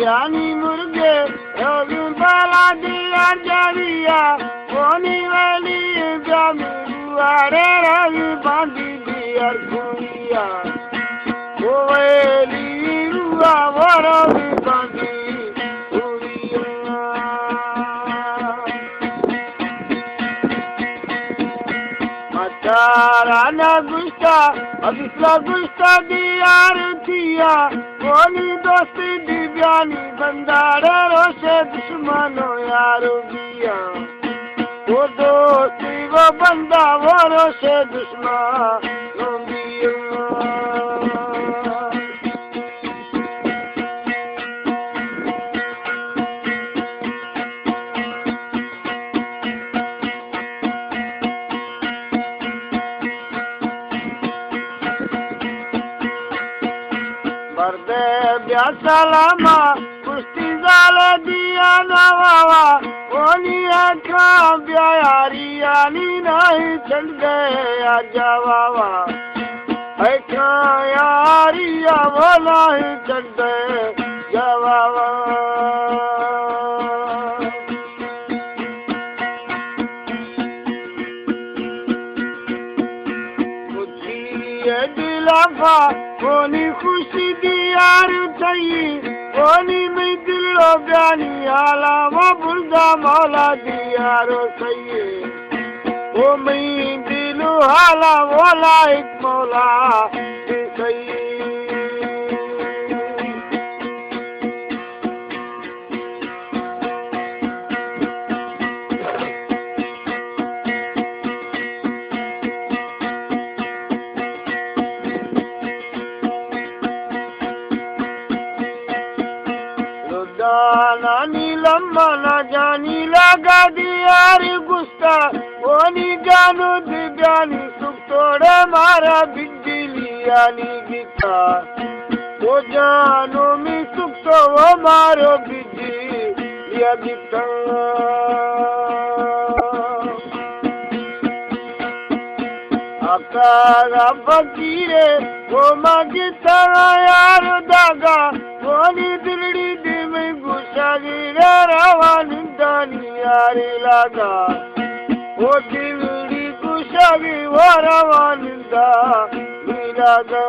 ब्यानी मुर्गे रवि बाला दिया जरिया कोनी वाली ब्यामी बुआरे रवि बांधी दिया कुड़िया कोवेली रुआ वो रवि बांधी राना गुस्सा अबिस्ला गुस्सा दियार थिया कोनी दोस्ती दिव्यानी बंदारे रोशे दुश्मनो यारो दिया वो दोस्ती वो बंदा वो रोशे दुश्मनो दिया बर्दे ब्यासलामा कुश्ती जाल दिया नवावा कोनी आखा ब्यायारी आनी नहीं चल गए आजावावा आखा यारिया वो नहीं चल गए जवावा दिलाफा कोनी खुशी दियार चाहिए कोनी में दिलो ब्यानी आला वो बुर्दा मौला दियारो चाहिए वो में दिलो हाला वो लाइक मौला चाहिए नानी लम्मा ना जानी लगा दियार गुस्सा कोनी जानो दिव्यानी सुख तोड़े मारा बिजली आनी गीता वो जानो मी सुख तो वो मारो बिजली या गीता आकारा फकीरे वो मांगता यार दागा कोनी दिलड़ी रवानी दानी यारी लगा वो दिवड़ी कुशागी वो रवानी दानी लगा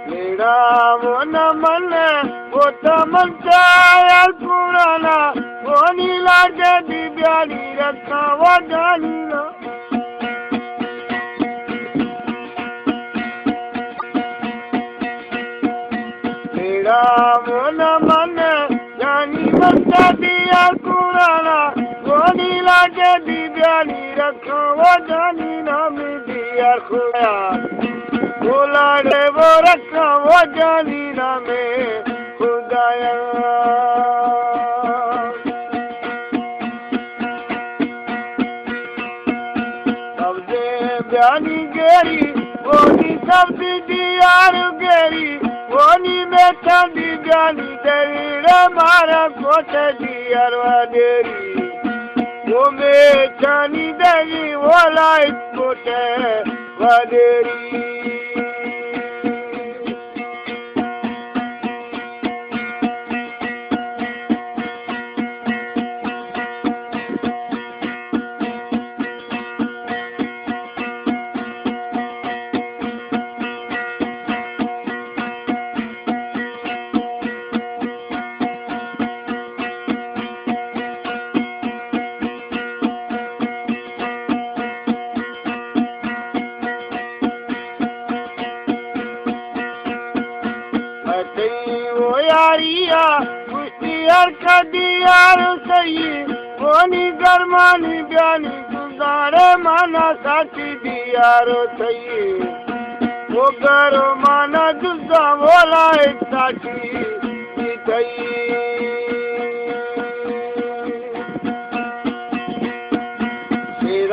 मेरा वो न मन वो तमन चायल पुराना कोनी लागे दिव्यानी रखा वो जानी ना मेरा वो न मन जानी बनता दिया पुराना कोनी लागे दिव्यानी रखा वो जानी ना में दिया खुदा वो लागे वो रखा वो जानी ना में खुदाया सबसे ब्यानी गेरी कोनी सबसे दियार गेरी कोनी में चांदी ब्यानी देरी रे मारा कोटे दियार वादेरी वो में चांदी देरी वो लाइट कोटे वादेरी वो यारिया कुश्ती यार का दियार सही कोनी गरमानी ब्यानी गुजारे माना साथी दियारो सही वो गरो माना जुजा वो लाइक साथी सही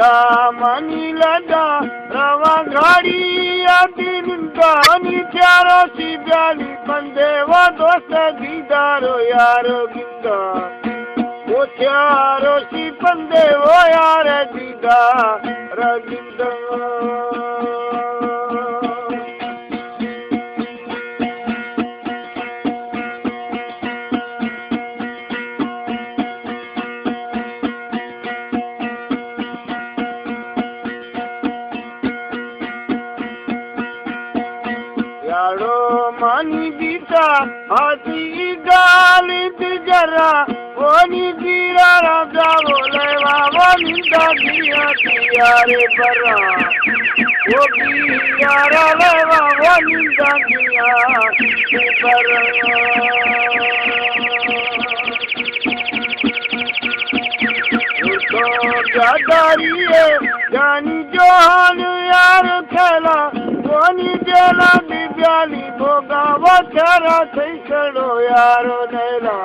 रामनी लदा रवा घड़ी आदि निंदानी चारो सी ब्याली बंदे वो दोस्त दीदारो यारो गिंदा वो चारो सी बंदे वो यार दीदार गिंदा यारो मानी बीता हाथी गाली जरा ओनी गिरा राजा बोले बाबा निंदा दिया दिया रे बरा वो गिरा रे बाबा निंदा दिया बरा तो जादारी है जानी जोहान यार खेला ओनी जेला दिव्याली भोगा वो चरा थई सड़ो यारो नेला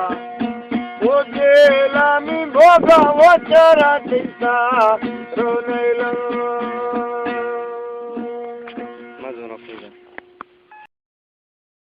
वो जेला में भोगा वो चरा थई सड़ो नेला